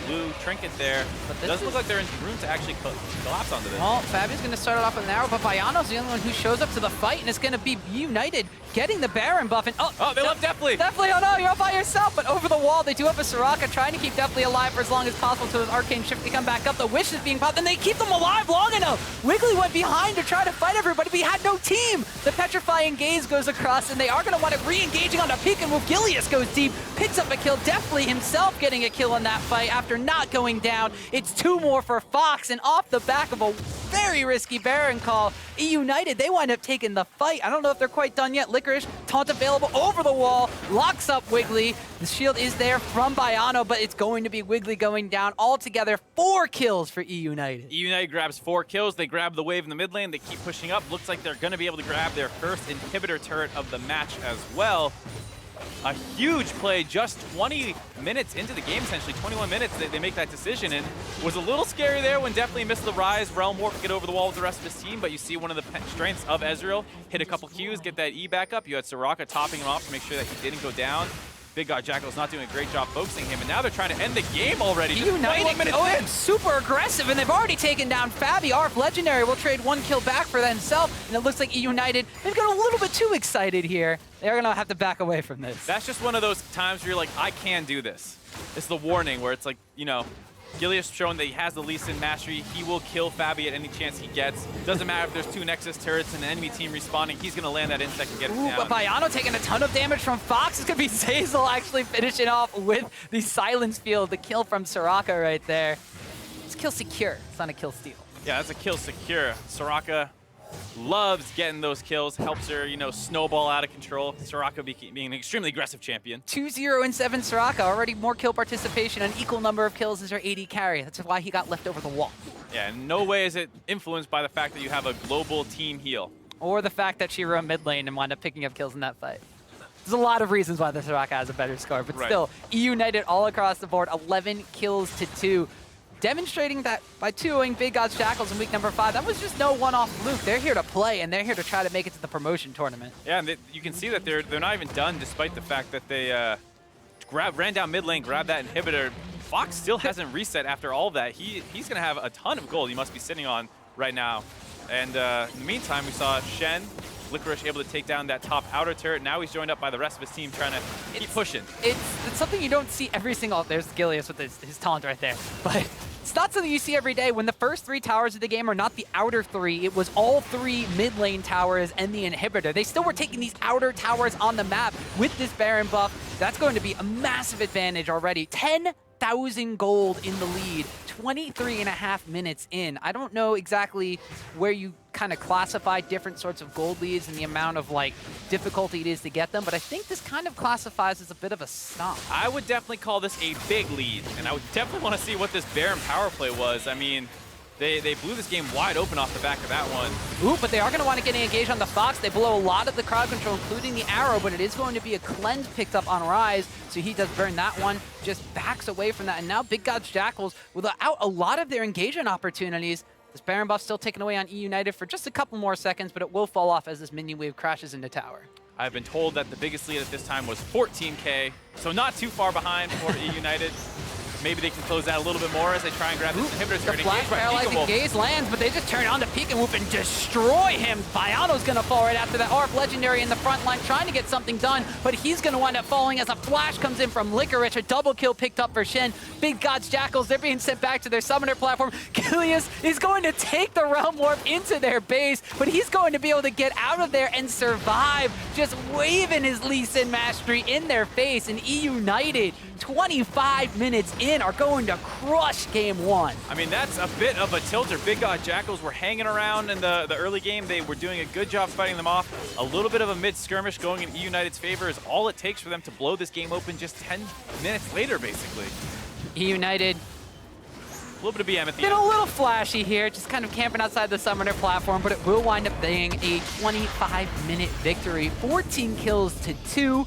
S6: blue trinket there. But doesn't look like they're in room to actually collapse onto this.
S4: Well, Fabi's going to start it off with an arrow, but Bayano's the only one who shows up to the fight, and it's going to be eUnited getting the Baron buff. And
S6: oh, they left Deathly.
S4: Deathly, oh no, you're all by yourself. But over the wall, they do have a Soraka trying to keep Deathly alive for as long as possible to his arcane shift to come back up. The Wish is being popped, and they keep them alive long enough. Wiggly went behind to try to fight everybody, but he had no team. The Petrifying Gaze goes across, and they are going to want it re-engaging on the peak, and Gilius goes deep, picks up a kill. Deathly himself getting a kill in that fight after not going down. It's 2 more for Fox, and off the back of a very risky Baron call, eUnited, they wind up taking the fight. I don't know if they're quite done yet. Licorice, taunt available over the wall, locks up Wiggly. The shield is there from Bayano, but it's going to be Wiggly going down. Altogether, 4 kills for eUnited.
S6: eUnited grabs 4 kills. They grab the wave in the mid lane. They keep pushing up. Looks like they're going to be able to grab their first inhibitor turret of the match as well. A huge play just 20 minutes into the game, essentially 21 minutes they make that decision, and was a little scary there when Definitely missed the rise. Realm Warp get over the wall with the rest of his team, but you see one of the strengths of Ezreal hit a couple Qs, get that E back up. You had Soraka topping him off to make sure that he didn't go down. Big God Jackals not doing a great job focusing him, and now they're trying to end the game already.
S4: eUnited going super aggressive, and they've already taken down Fabi. Arf Legendary will trade 1 kill back for themselves, and it looks like eUnited, they've got a little bit too excited here. They're going to have to back away from this.
S6: That's just one of those times where you're like, I can do this. It's the warning where it's like, you know, Gilius showing that he has the Lee Sin mastery. He will kill Fabi at any chance he gets. Doesn't matter if there's 2 Nexus turrets and the enemy team respawning. He's going to land that insect and get it down.
S4: But Bayano taking a ton of damage from Fox. It's going to be Zazel actually finishing off with the Silence Field. The kill from Soraka right there. It's kill secure. It's not a kill steal.
S6: Yeah, that's a kill secure. Soraka loves getting those kills, helps her, you know, snowball out of control. Soraka being an extremely aggressive champion.
S4: 2-0 and 7 Soraka, already more kill participation, an equal number of kills as her AD carry. That's why he got left over the wall.
S6: Yeah, in no way is it influenced by the fact that you have a global team heal.
S4: Or the fact that she roamed mid lane and wound up picking up kills in that fight. There's a lot of reasons why the Soraka has a better score, but still, eUnited all across the board, 11 kills to 2. Demonstrating that by 2-0ing Big Gods Jackals in week number 5, that was just no one-off fluke. They're here to play, and they're here to try to make it to the promotion tournament.
S6: Yeah, and you can see that they're not even done, despite the fact that they ran down mid lane, grabbed that inhibitor. Fox still hasn't reset after all of that. He's going to have a ton of gold he must be sitting on right now. And in the meantime, we saw Shen, Licorice able to take down that top outer turret. Now he's joined up by the rest of his team trying to keep pushing.
S4: It's something you don't see every single... There's Gilius with his taunt right there. But it's not something you see every day. When the first 3 towers of the game are not the outer 3, it was all 3 mid lane towers and the inhibitor. They still were taking these outer towers on the map with this Baron buff. That's going to be a massive advantage already. 10,000 gold in the lead, 23.5 minutes in. I don't know exactly where you kind of classify different sorts of gold leads and the amount of like difficulty it is to get them, but I think this kind of classifies as a bit of a stomp.
S6: I would definitely call this a big lead, and I would definitely want to see what this Baron power play was. I mean, they blew this game wide open off the back of that one.
S4: Ooh, but they are going to want to get engaged on the Fox. They blow a lot of the crowd control, including the arrow, but it is going to be a cleanse picked up on Rise, so he does burn that one, just backs away from that, and now Big Gods Jackals, without a lot of their engagement opportunities, this Baron buff still taken away on eUnited for just a couple more seconds, but it will fall off as this minion wave crashes into tower.
S6: I've been told that the biggest lead at this time was 14K, so not too far behind for eUnited. Maybe they can close that a little bit more as they try and grab this inhibitor turret.
S4: The flash paralyzing gaze lands, but they just turn on to Peek and Whoop and destroy him. Bayano's going to fall right after that. Arf Legendary in the front line trying to get something done, but he's going to wind up falling as a flash comes in from Licorice. A double kill picked up for Shen. Big Gods Jackals, they're being sent back to their summoner platform. Gilius is going to take the Realm Warp into their base, but he's going to be able to get out of there and survive, just waving his Lee Sin mastery in their face. And eUnited, 25 minutes in, are going to crush game 1.
S6: I mean, that's a bit of a tilter. Big God Jackals were hanging around in the early game. They were doing a good job fighting them off. A little bit of a mid-skirmish going in eUnited's favor is all it takes for them to blow this game open just 10 minutes later, basically.
S4: eUnited,
S6: A little bit of BM at the
S4: been
S6: end.
S4: a little flashy here, just kind of camping outside the summoner platform, but it will wind up being a 25-minute victory. 14 kills to 2.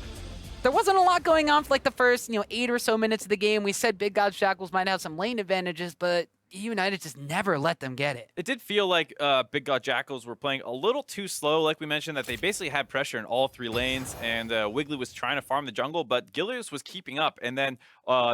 S4: There wasn't a lot going on for like the first, 8 or so minutes of the game. We said Big Gods Jackals might have some lane advantages, but eUnited just never let them get it.
S6: It did feel like Big God Jackals were playing a little too slow, like we mentioned, that they basically had pressure in all 3 lanes, and Wiggly was trying to farm the jungle, but Gilius was keeping up. And then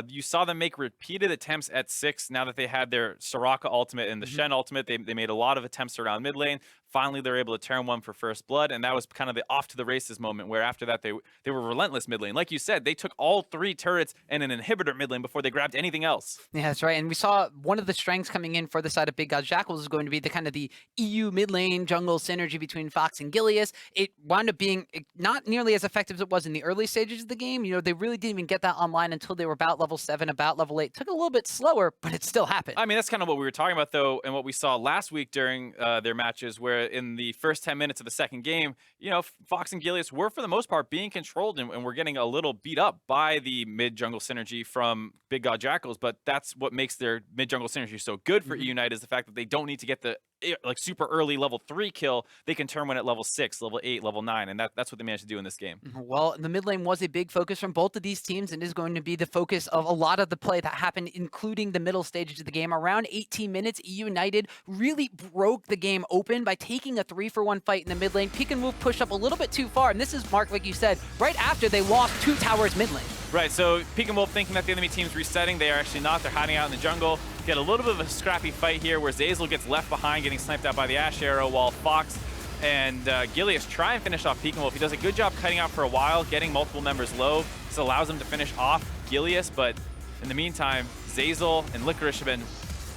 S6: you saw them make repeated attempts at 6 now that they had their Soraka ultimate and the Shen ultimate. They made a lot of attempts around mid lane. Finally, they're able to turn one for first blood, and that was kind of the off to the races moment, where after that they were relentless mid lane. Like you said, they took all 3 turrets and an inhibitor mid lane before they grabbed anything else.
S4: Yeah, that's right. And we saw one of the strengths coming in for the side of Big Gods Jackals is going to be the kind of the EU mid lane jungle synergy between Fox and Gilius. It wound up being not nearly as effective as it was in the early stages of the game. You know, they really didn't even get that online until they were about level 7, about level 8. Took a little bit slower, but it still happened.
S6: I mean, that's kind of what we were talking about, though, and what we saw last week during their matches, where in the first 10 minutes of the second game, you know, Fox and Gilius were, for the most part, being controlled, and were getting a little beat up by the mid-jungle synergy from Big God Jackals, but that's what makes their mid-jungle synergy so good for eUnited, is the fact that they don't need to get the like super early level 3 kill. They can turn one at level 6, level 8, level 9, and that's what they managed to do in this game.
S4: Well, the mid lane was a big focus from both of these teams and is going to be the focus of a lot of the play that happened, including the middle stages of the game. Around 18 minutes, eUnited really broke the game open by taking a 3-for-1 fight in the mid lane. Peek and Move pushed up a little bit too far, and this is, Mark, like you said, right after they lost 2 towers mid lane.
S6: Right, so Peek and Wolf thinking that the enemy team's resetting. They are actually not. They're hiding out in the jungle. Get a little bit of a scrappy fight here where Zeyzal gets left behind, getting sniped out by the Ash Arrow, while Fox and Gilius try and finish off Peek and Wolf. He does a good job cutting out for a while, getting multiple members low. This allows him to finish off Gilius, but in the meantime, Zeyzal and Licorice have been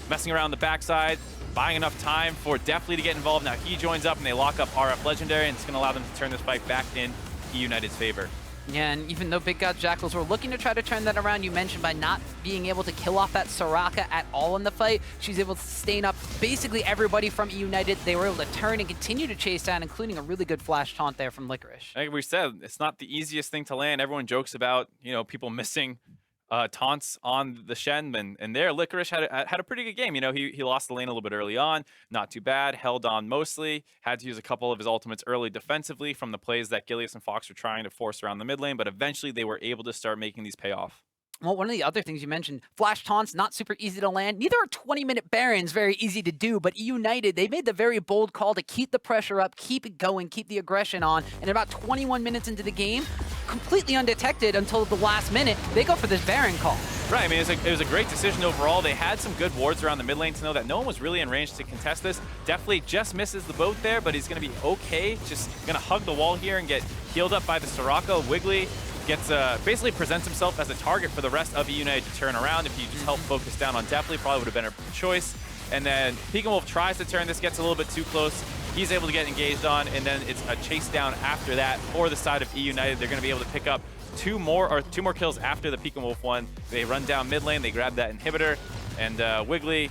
S6: messing around the backside, buying enough time for Deftly to get involved. Now he joins up and they lock up RF Legendary, and it's going to allow them to turn this fight back in eUnited's favor.
S4: Yeah, and even though Big God Jackals were looking to try to turn that around, you mentioned by not being able to kill off that Soraka at all in the fight, she's able to sustain up basically everybody from eUnited. They were able to turn and continue to chase down, including a really good flash taunt there from Licorice.
S6: Like we said, it's not the easiest thing to land. Everyone jokes about, you know, people missing taunts on the Shen, and there Licorice had a pretty good game. You know, he lost the lane a little bit early on, not too bad, held on mostly, had to use a couple of his ultimates early defensively from the plays that Gilius and Fox were trying to force around the mid lane, but eventually they were able to start making these pay off.
S4: Well, one of the other things you mentioned, flash taunts, not super easy to land. Neither are 20-minute Barons very easy to do, but eUnited, they made the very bold call to keep the pressure up, keep it going, keep the aggression on, and about 21 minutes into the game, completely undetected until the last minute, they go for this Baron call.
S6: Right, I mean, it was a great decision overall. They had some good wards around the mid lane to know that no one was really in range to contest this. Definitely just misses the boat there, but he's going to be okay. Just going to hug the wall here and get healed up by the Soraka. Wiggly gets basically presents himself as a target for the rest of eUnited to turn around. If you just help focus down on Deftly, probably would have been a choice. And then Peek and Wolf tries to turn this, gets a little bit too close. He's able to get engaged on, and then it's a chase down after that for the side of eUnited. They're going to be able to pick up two more kills after the Peek and Wolf one. They run down mid lane, they grab that inhibitor, and Wiggly,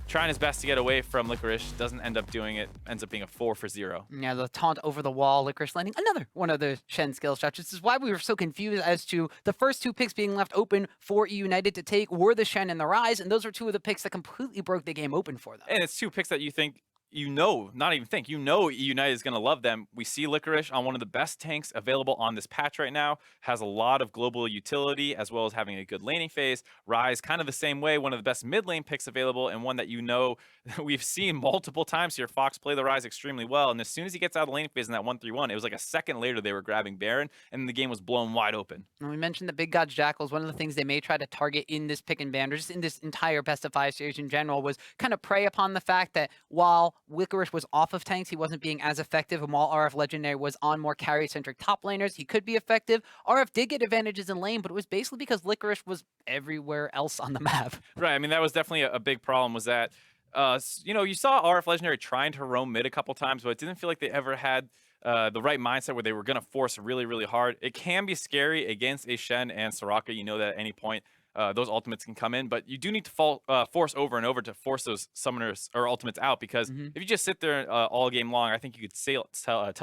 S6: trying his best to get away from Licorice, doesn't end up doing it, ends up being a 4-for-0.
S4: Yeah, the taunt over the wall, Licorice landing another one of the Shen skill shots. This is why we were so confused as to the first 2 picks being left open for eUnited to take were the Shen and the Rise, and those are 2 of the picks that completely broke the game open for them.
S6: And it's 2 picks that you think, not even think, eUnited is going to love them. We see Licorice on one of the best tanks available on this patch right now, has a lot of global utility as well as having a good laning phase. Rise kind of the same way, one of the best mid lane picks available, and one that we've seen multiple times here. Fox play the Rise extremely well, and as soon as he gets out of the laning phase in that 1-3-1, it was like a second later they were grabbing Baron, and the game was blown wide open.
S4: And we mentioned the Big Gods Jackals. One of the things they may try to target in this pick and ban, or just in this entire best of 5 series in general, was kind of prey upon the fact that while Licorice was off of tanks, he wasn't being as effective, and while RF Legendary was on more carry-centric top laners, he could be effective. RF did get advantages in lane, but it was basically because Licorice was everywhere else on the map.
S6: Right, I mean, that was definitely a big problem, was that, you saw RF Legendary trying to roam mid a couple times, but it didn't feel like they ever had the right mindset where they were going to force really, really hard. It can be scary against a Shen and Soraka. You know that at any point those ultimates can come in, but you do need to force over and over to force those summoners or ultimates out, because if you just sit there all game long, I think you could tell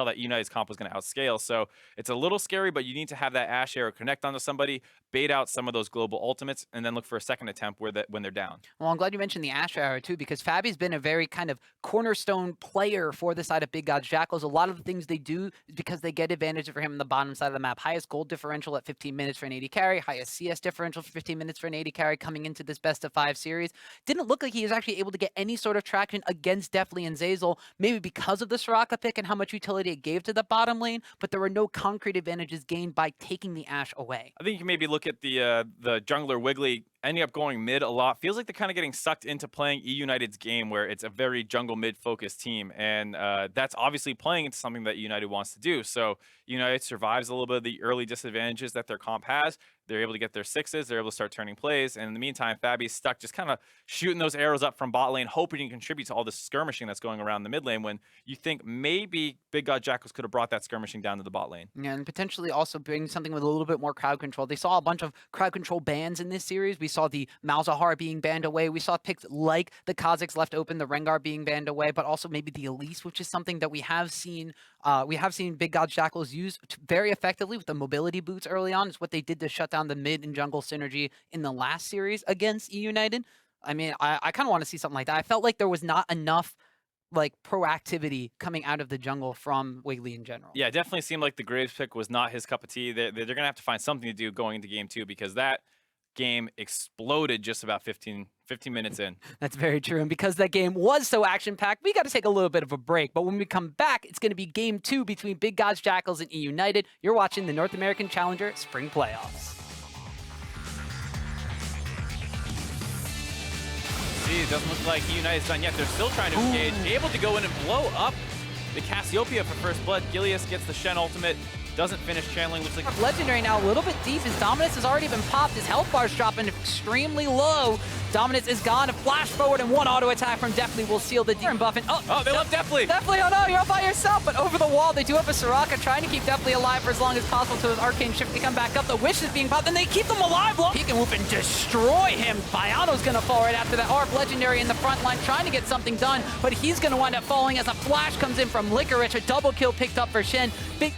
S6: that eUnited's comp was going to outscale. So it's a little scary, but you need to have that Ash Arrow connect onto somebody, bait out some of those global ultimates, and then look for a second attempt when they're down.
S4: Well, I'm glad you mentioned the Ash Arrow too, because Fabi's been a very kind of cornerstone player for the side of Big Gods Jackals. A lot of the things they do is because they get advantage for him on the bottom side of the map. Highest gold differential at 15 minutes for an AD carry, highest CS differential for 15 minutes for an AD carry coming into this best-of-5 series. Didn't look like he was actually able to get any sort of traction against Deftly and Zeyzal, maybe because of the Soraka pick and how much utility it gave to the bottom lane, but there were no concrete advantages gained by taking the Ashe away.
S6: I think you can maybe look at the jungler Wiggly ending up going mid a lot. Feels like they're kind of getting sucked into playing eUnited's game, where it's a very jungle mid-focused team, and that's obviously playing into something that eUnited wants to do. So eUnited survives a little bit of the early disadvantages that their comp has. They're able to get their sixes. They're able to start turning plays. And in the meantime, Fabi's stuck just kind of shooting those arrows up from bot lane, hoping to contribute to all this skirmishing that's going around the mid lane, when you think maybe Big God Jackals could have brought that skirmishing down to the bot lane.
S4: And potentially also bring something with a little bit more crowd control. They saw a bunch of crowd control bans in this series. We saw the Malzahar being banned away. We saw picks like the Kazakhs left open, the Rengar being banned away, but also maybe the Elise, which is something that we have seen Big God Jackals use very effectively with the mobility boots early on. It's what they did to shut down the mid and jungle synergy in the last series against eUnited. I mean, I kind of want to see something like that. I felt like there was not enough like proactivity coming out of the jungle from Wiggly in general.
S6: Yeah, it definitely seemed like the Graves pick was not his cup of tea. They're going to have to find something to do going into game 2, because that game exploded just about 15 minutes in.
S4: That's very true. And because that game was so action-packed, we got to take a little bit of a break. But when we come back, it's going to be game 2 between Big Gods Jackals and eUnited. You're watching the North American Challenger Spring Playoffs.
S6: See, it doesn't look like eUnited's done yet. They're still trying to engage, able to go in and blow up the Cassiopeia for first blood. Gilius gets the Shen ultimate. Doesn't finish channeling. Looks like
S4: Legendary now a little bit deep. His dominance has already been popped. His health bar's dropping extremely low. Dominance is gone. A flash forward and one auto attack from Deftly will seal the deep buff. And
S6: oh, they left Deftly.
S4: Deftly, oh no, you're all by yourself. But over the wall, they do have a Soraka trying to keep Deftly alive for as long as possible to his arcane shift to come back up. The wish is being popped, and they keep them alive long. He can whoop and destroy him. Bayano's gonna fall right after that. Arb Legendary in the front line trying to get something done, but he's gonna wind up falling as a flash comes in from Licorice. A double kill picked up for Shen. Big